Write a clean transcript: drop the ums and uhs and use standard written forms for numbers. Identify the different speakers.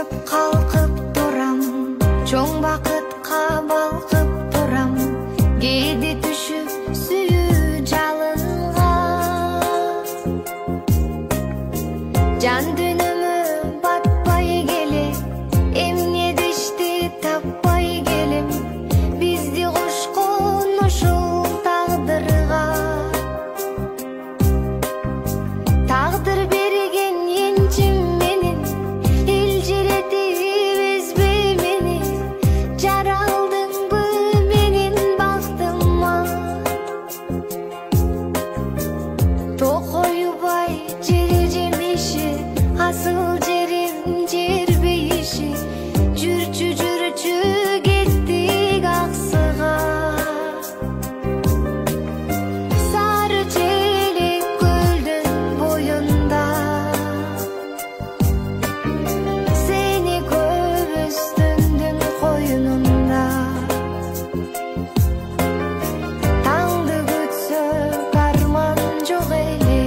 Speaker 1: түшүп калкып турам, чоң бакытка балкып турам, кээде түшүп сүйүү жалынга. Жан дүйнөмө батпай келе, эмне дешти таппай келем, бизди кошкон ушул тагдырга. Тагдыр берген энчим менен, элжиретип эзбей мени, жаралдыңбы менин бактыма. Токойбай жер жемиши, асыл жерим жер бейиши, жүрчү жүрчү кеттик аксыга. Сары челек көлдүн боюнда, сени көбүз түндүн коюнунда. Таңды күтсөк арман жок эле,